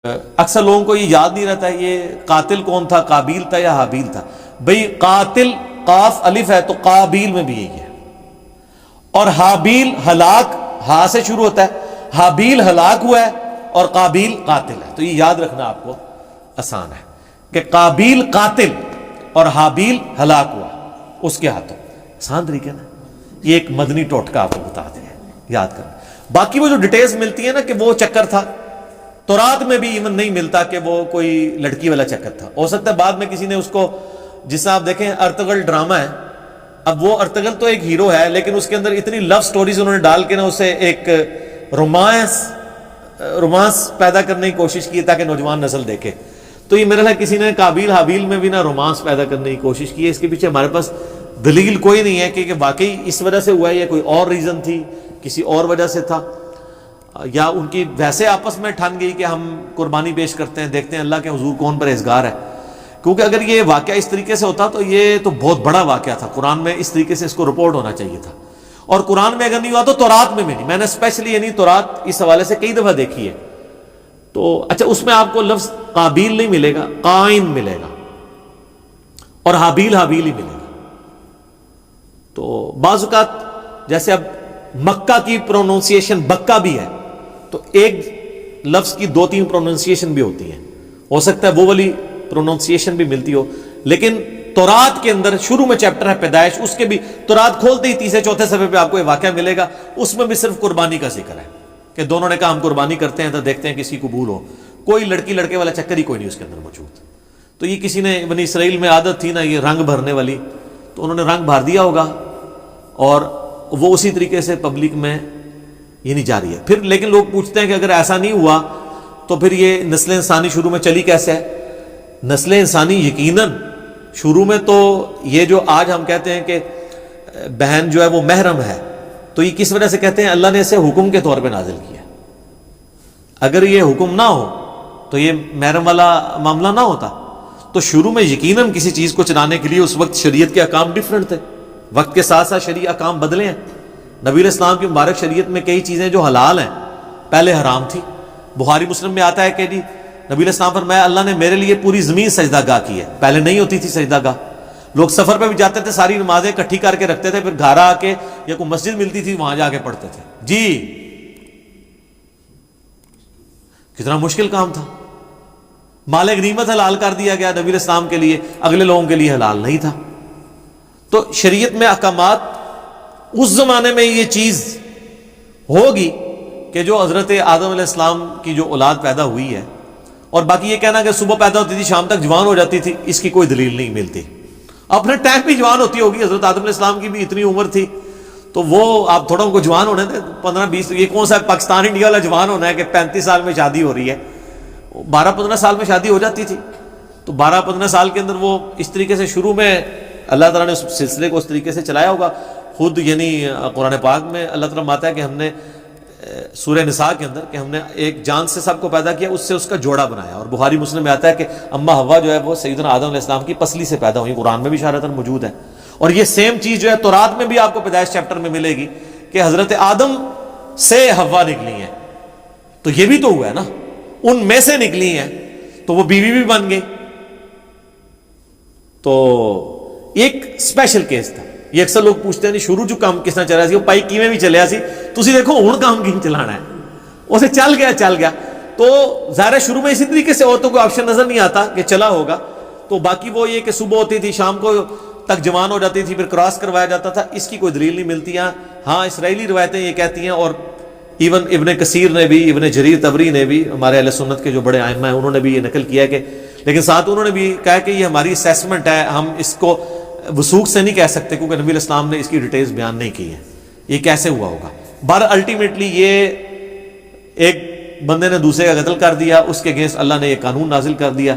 اکثر لوگوں کو یہ یاد نہیں رہتا ہے یہ قاتل کون تھا، قابیل تھا یا حابیل تھا. بھئی قاتل قاف الف ہے تو قابیل میں بھی یہی ہے، اور حابیل ہلاک ہا سے شروع ہوتا ہے، حابیل ہلاک ہوا ہے اور قابیل قاتل ہے. تو یہ یاد رکھنا آپ کو آسان ہے کہ قابیل قاتل اور حابیل ہلاک ہوا اس کے ہاتھوں. آسان طریقے نا، یہ ایک مدنی ٹوٹکا آپ کو بتا دیا یاد کرنا. باقی وہ جو ڈیٹیلز ملتی ہے نا کہ وہ چکر تھا، تورات میں بھی ایون نہیں ملتا کہ وہ کوئی لڑکی والا چکر تھا. ہو سکتا ہے بعد میں کسی نے اس کو، جس سے آپ دیکھیں ارتغل ڈرامہ ہے، اب وہ ارتغل تو ایک ہیرو ہے لیکن اس کے اندر اتنی لو سٹوریز انہوں نے ڈال کے نا اسے ایک رومانس پیدا کرنے کی کوشش کی تاکہ نوجوان نسل دیکھے. تو یہ میرا ہے کسی نے قابیل حابیل میں بھی نا رومانس پیدا کرنے کی کوشش کی ہے. اس کے پیچھے ہمارے پاس دلیل کوئی نہیں ہے کہ واقعی اس وجہ سے ہوا ہے یا کوئی اور ریزن تھی، کسی اور وجہ سے تھا، یا ان کی ویسے آپس میں ٹھن گئی کہ ہم قربانی پیش کرتے ہیں، دیکھتے ہیں اللہ کے حضور کون پرہیزگار ہے. کیونکہ اگر یہ واقعہ اس طریقے سے ہوتا تو یہ تو بہت بڑا واقعہ تھا، قرآن میں اس طریقے سے اس کو رپورٹ ہونا چاہیے تھا. اور قرآن میں اگر نہیں ہوا تو تورات میں بھی نہیں. میں نے اسپیشلی یعنی تورات اس حوالے سے کئی دفعہ دیکھی ہے. تو اچھا اس میں آپ کو لفظ قابیل نہیں ملے گا، قائن ملے گا، اور حابیل حابیل ہی ملے گا. تو بعض اوقات جیسے اب مکہ کی پروننسیشن بکہ بھی ہے تو ایک لفظ کی دو تین پروننسیشن بھی ہوتی ہیں، ہو سکتا ہے وہ والی پروننسیشن بھی ملتی ہو. لیکن تورات کے اندر شروع میں چیپٹر ہے پیدائش، اس کے بھی تورات کھولتے ہی تیسرے چوتھے صفحے پہ آپ کو یہ واقعہ ملے گا. اس میں بھی صرف قربانی کا ذکر ہے کہ دونوں نے کہا ہم قربانی کرتے ہیں تو دیکھتے ہیں کسی قبول ہو. کوئی لڑکی لڑکے والا چکر ہی کوئی نہیں اس کے اندر موجود. تو یہ کسی نے بنی اسرائیل میں عادت تھی نا یہ رنگ بھرنے والی، تو انہوں نے رنگ بھر دیا ہوگا اور وہ اسی طریقے سے پبلک میں یہ نہیں جاری ہے. پھر لیکن لوگ پوچھتے ہیں کہ اگر ایسا نہیں ہوا تو پھر یہ نسل انسانی شروع میں چلی کیسے ہے؟ نسل انسانی یقیناً شروع میں تو یہ جو آج ہم کہتے ہیں کہ بہن جو ہے وہ محرم ہے، تو یہ کس وجہ سے کہتے ہیں؟ اللہ نے اسے حکم کے طور پہ نازل کیا. اگر یہ حکم نہ ہو تو یہ محرم والا معاملہ نہ ہوتا. تو شروع میں یقیناً کسی چیز کو چلانے کے لیے اس وقت شریعت کے احکام ڈیفرنٹ تھے، وقت کے ساتھ ساتھ شرعی احکام بدلے ہیں. نبی علیہ السلام کی مبارک شریعت میں کئی چیزیں جو حلال ہیں پہلے حرام تھی. بخاری مسلم میں آتا ہے کہ جی نبی علیہ السلام فرمایا اللہ نے میرے لیے پوری زمین سجدہ گاہ کی ہے، پہلے نہیں ہوتی تھی سجدہ گاہ. لوگ سفر پہ بھی جاتے تھے ساری نمازیں اکٹھی کر کے رکھتے تھے، پھر گھر آ کے یا کوئی مسجد ملتی تھی وہاں جا کے پڑھتے تھے. جی کتنا مشکل کام تھا. مال غنیمت حلال کر دیا گیا نبی علیہ السلام کے لیے، اگلے لوگوں کے لیے حلال نہیں تھا. تو شریعت میں احکامات اس زمانے میں یہ چیز ہوگی کہ جو حضرت آدم علیہ السلام کی جو اولاد پیدا ہوئی ہے، اور باقی یہ کہنا کہ صبح پیدا ہوتی تھی شام تک جوان ہو جاتی تھی، اس کی کوئی دلیل نہیں ملتی. اپنے ٹائم پہ جوان ہوتی ہوگی، حضرت آدم علیہ السلام کی بھی اتنی عمر تھی تو وہ آپ تھوڑا ان کو جوان ہونے دیں 15-20. یہ کون سا پاکستان انڈیا والا جوان ہونا ہے کہ 35 سال میں شادی ہو رہی ہے؟ 12-15 سال میں شادی ہو جاتی تھی. تو 12-15 سال کے اندر وہ اس طریقے سے شروع میں اللہ تعالیٰ نے اس سلسلے کو اس طریقے سے چلایا ہوگا. خود یعنی قرآن پاک میں اللہ تعالیٰ ماتا ہے کہ ہم نے سورہ نساء کے اندر کہ ہم نے ایک جان سے سب کو پیدا کیا، اس سے اس کا جوڑا بنایا. اور بخاری مسلم میں آتا ہے کہ اما حوا جو ہے وہ سیدنا آدم علیہ السلام کی پسلی سے پیدا ہوئی. قرآن میں بھی اشارتاً موجود ہے. اور یہ سیم چیز جو ہے تورات میں بھی آپ کو پیدائش چیپٹر میں ملے گی کہ حضرت آدم سے حوا نکلی ہیں. تو یہ بھی تو ہوا ہے نا، ان میں سے نکلی ہیں تو وہ بیوی بھی بن گئی. تو ایک اسپیشل کیس تھا. یہ اکثر لوگ پوچھتے ہیں شروع جو کام کس طرح چل رہا سی وہ پائی کیویں بھی چلیا سی، تسی دیکھو ہن کام کی چلانا ہے، اسے چل گیا. تو ظاہر شروع میں اسی طریقے سے عورتوں کو آپشن نظر نہیں آتا کہ چلا ہوگا. تو باقی وہ یہ کہ صبح ہوتی تھی شام کو تک جوان ہو جاتی تھی، پھر کراس کروایا جاتا تھا، اس کی کوئی دلیل نہیں ملتی. ہاں اسرائیلی روایتیں یہ کہتی ہیں، اور ایون ابن کثیر نے بھی، ابن جریر طبری نے بھی، ہمارے اہل سنت کے جو بڑے ائمہ ہیں انہوں نے بھی یہ نقل کیا ہے کہ، لیکن ساتھ انہوں نے بھی کہا کہ یہ ہماری اسیسمنٹ ہے، ہم اس کو وثوق سے نہیں کہہ سکتے کیونکہ نبی علیہ السلام نے اس کی ڈیٹیلز بیان نہیں کی ہیں یہ کیسے ہوا ہوگا. بہر الٹیمیٹلی یہ ایک بندے نے دوسرے کا قتل کر دیا، اس کے اگینسٹ اللہ نے یہ قانون نازل کر دیا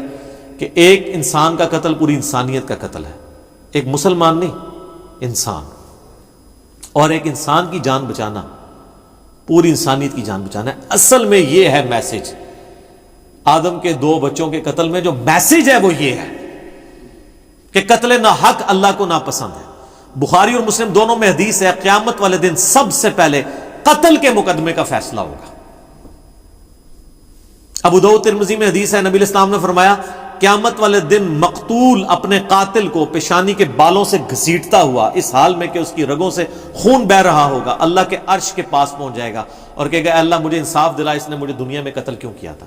کہ ایک انسان کا قتل پوری انسانیت کا قتل ہے. ایک مسلمان نہیں، انسان. اور ایک انسان کی جان بچانا پوری انسانیت کی جان بچانا ہے. اصل میں یہ ہے میسج. آدم کے 2 بچوں کے قتل میں جو میسج ہے وہ یہ ہے کہ قتل نہ حق اللہ کو ناپسند ہے. بخاری اور مسلم دونوں میں حدیث ہے قیامت والے دن سب سے پہلے قتل کے مقدمے کا فیصلہ ہوگا. ابو داؤد ترمذی میں حدیث ہے، نبی علیہ السلام نے فرمایا قیامت والے دن مقتول اپنے قاتل کو پیشانی کے بالوں سے گھسیٹتا ہوا اس حال میں کہ اس کی رگوں سے خون بہہ رہا ہوگا، اللہ کے عرش کے پاس پہنچ جائے گا اور کہے گا اے اللہ مجھے انصاف دلا، اس نے مجھے دنیا میں قتل کیوں کیا تھا۔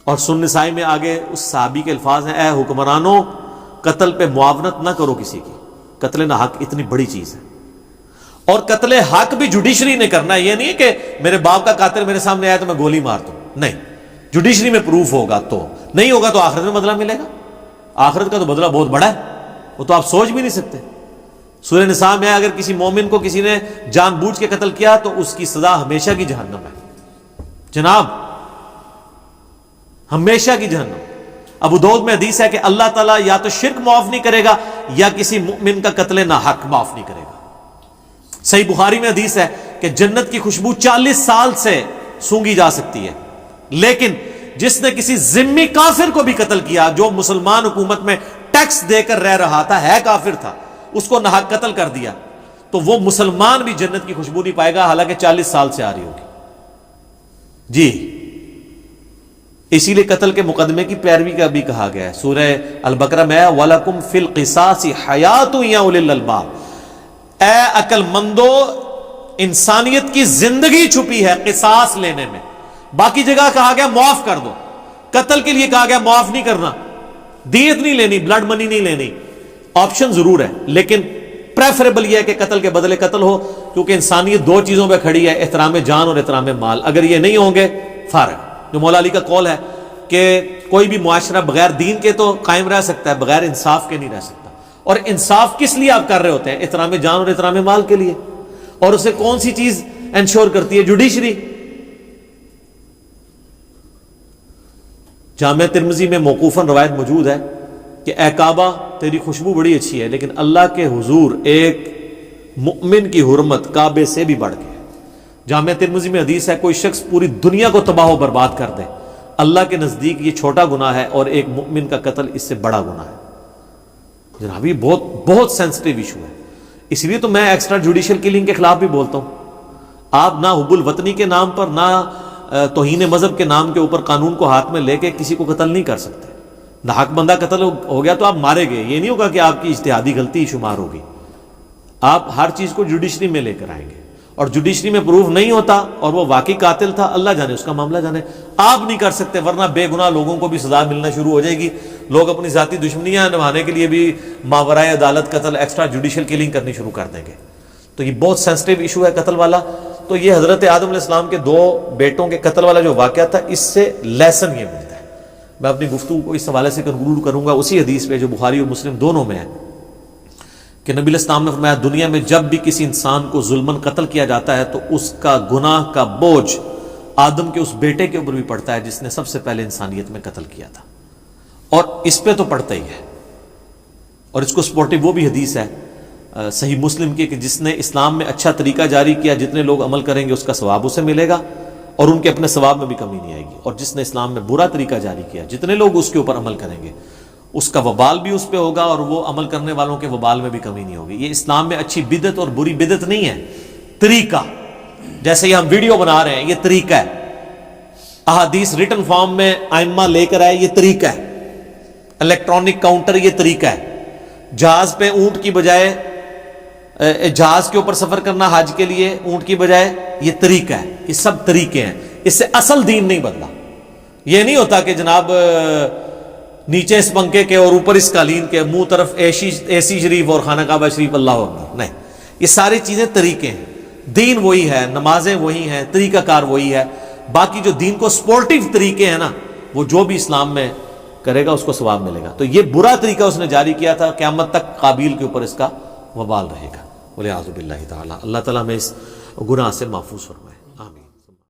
اور سنن نسائی میں آگے اس صحابی کے الفاظ ہیں، اے حکمرانوں قتل پہ معاونت نہ کرو کسی کی، قتل نہ حق اتنی بڑی چیز ہے، اور قتل حق بھی جوڈیشری نے کرنا ہے، یہ نہیں ہے کہ میرے باپ کا قاتل میرے سامنے آیا تو میں گولی مار دوں، نہیں، جوڈیشری میں پروف ہوگا، تو نہیں ہوگا تو آخرت میں بدلہ ملے گا، آخرت کا تو بدلہ بہت بڑا ہے، وہ تو آپ سوچ بھی نہیں سکتے۔ سورہ نساء میں اگر کسی مومن کو کسی نے جان بوجھ کے قتل کیا تو اس کی سزا ہمیشہ کی جہنم ہے، جناب ہمیشہ کی جہنم۔ ابو داؤد میں حدیث ہے کہ اللہ تعالیٰ یا تو شرک معاف نہیں کرے گا یا کسی مؤمن کا قتل ناحق معاف نہیں کرے گا۔ صحیح بخاری میں حدیث ہے کہ جنت کی خوشبو 40 سال سے سونگی جا سکتی ہے، لیکن جس نے کسی ذمی کافر کو بھی قتل کیا جو مسلمان حکومت میں ٹیکس دے کر رہ رہا تھا، ہے کافر تھا، اس کو ناحق قتل کر دیا تو وہ مسلمان بھی جنت کی خوشبو نہیں پائے گا، حالانکہ 40 سال سے آ رہی ہوگی۔ جی اسی لیے قتل کے مقدمے کی پیروی کا بھی کہا گیا ہے، سورہ البقرہ میں وَلَكُمْ فِي الْقِصَاصِ حَيَاةٌ يَا أُولِي الْأَلْبَابِ، اے عقل مندو انسانیت کی زندگی چھپی ہے قصاص لینے میں۔ باقی جگہ کہا گیا معاف کر دو، قتل کے لیے کہا گیا معاف نہیں کرنا، دیت نہیں لینی، بلڈ منی نہیں لینی، آپشن ضرور ہے لیکن پریفریبل یہ ہے کہ قتل کے بدلے قتل ہو، کیونکہ انسانیت دو چیزوں پہ کھڑی ہے، احترام جان اور احترام مال، اگر یہ نہیں ہوں گے فارغ۔ جو مولا علی کا قول ہے کہ کوئی بھی معاشرہ بغیر دین کے تو قائم رہ سکتا ہے، بغیر انصاف کے نہیں رہ سکتا، اور انصاف کس لیے آپ کر رہے ہوتے ہیں؟ احترام جان اور احترام مال کے لیے، اور اسے کون سی چیز انشور کرتی ہے؟ جوڈیشری۔ جامع ترمذی میں موقوفاً روایت موجود ہے کہ اے کعبہ تیری خوشبو بڑی اچھی ہے، لیکن اللہ کے حضور ایک مؤمن کی حرمت کعبے سے بھی بڑھ کے ہے۔ جامع ترمذی میں حدیث ہے کوئی شخص پوری دنیا کو تباہ و برباد کر دے، اللہ کے نزدیک یہ چھوٹا گناہ ہے اور ایک مؤمن کا قتل اس سے بڑا گناہ ہے۔ جناب یہ بہت بہت سینسٹیو ایشو ہے، اس لیے تو میں ایکسٹرا جوڈیشل کلنگ کے خلاف بھی بولتا ہوں۔ آپ نہ حب الوطنی کے نام پر نہ توہین مذہب کے نام کے اوپر قانون کو ہاتھ میں لے کے کسی کو قتل نہیں کر سکتے۔ ناحق بندہ قتل ہو گیا تو آپ مارے گئے، یہ نہیں ہوگا کہ آپ کی اجتہادی غلطی شمار ہوگی، آپ ہر چیز کو جوڈیشری میں لے کر آئیں گے، اور جوڈیشری میں پروف نہیں ہوتا اور وہ واقعی قاتل تھا، اللہ جانے اس کا معاملہ جانے، آپ نہیں کر سکتے، ورنہ بے گناہ لوگوں کو بھی سزا ملنا شروع ہو جائے گی، لوگ اپنی ذاتی دشمنیاں نبھانے کے لیے بھی ماورائے عدالت قتل ایکسٹرا جوڈیشل کلنگ کرنی شروع کر دیں گے۔ تو یہ بہت سینسٹیو ایشو ہے قتل والا۔ تو یہ حضرت آدم علیہ السلام کے 2 بیٹوں کے قتل والا جو واقعہ تھا، اس سے لیسن یہ ملتا ہے۔ میں اپنی گفتگو کو اس حوالے سے کنکلوڈ کروں گا اسی حدیث پہ جو بخاری اور مسلم دونوں میں ہے کہ نبی علیہ السلام نے فرمایا دنیا میں جب بھی کسی انسان کو ظلماً قتل کیا جاتا ہے تو اس کا گناہ کا بوجھ آدم کے اس بیٹے کے اوپر بھی پڑتا ہے جس نے سب سے پہلے انسانیت میں قتل کیا تھا، اور اس پہ تو پڑتا ہی ہے۔ اور اس کو سپورٹو وہ بھی حدیث ہے صحیح مسلم کی کہ جس نے اسلام میں اچھا طریقہ جاری کیا، جتنے لوگ عمل کریں گے اس کا ثواب اسے ملے گا اور ان کے اپنے ثواب میں بھی کمی نہیں آئے گی، اور جس نے اسلام میں برا طریقہ جاری کیا، جتنے لوگ اس کے اوپر عمل کریں گے اس کا وبال بھی اس پہ ہوگا اور وہ عمل کرنے والوں کے وبال میں بھی کمی نہیں ہوگی۔ یہ اسلام میں اچھی بدعت اور بری بدعت نہیں ہے، طریقہ، جیسے یہ ہم ویڈیو بنا رہے ہیں یہ طریقہ ہے، احادیث ریٹن فارم میں ائمہ لے کر آئے یہ طریقہ ہے، الیکٹرانک کاؤنٹر یہ طریقہ ہے، جہاز پہ اونٹ کی بجائے جہاز کے اوپر سفر کرنا حج کے لیے اونٹ کی بجائے یہ طریقہ ہے، یہ سب طریقے ہیں، اس سے اصل دین نہیں بدلا۔ یہ نہیں ہوتا کہ جناب نیچے اس پنکھے کے اور اوپر اس قالین کے، منہ طرف اے سی شریف اور خانہ کعبہ شریف، اللہ اکبر، نہیں، یہ ساری چیزیں طریقے ہیں، دین وہی ہے، نمازیں وہی ہیں، طریقہ کار وہی ہے، باقی جو دین کو سپورٹیو طریقے ہیں نا، وہ جو بھی اسلام میں کرے گا اس کو ثواب ملے گا۔ تو یہ برا طریقہ اس نے جاری کیا تھا، قیامت تک قابیل کے اوپر اس کا وبال رہے گا، وَلِعِیاذُ بِاللَّهِ تعالیٰ۔ اللہ تعالیٰ ہمیں اس گناہ سے محفوظ فرمائے۔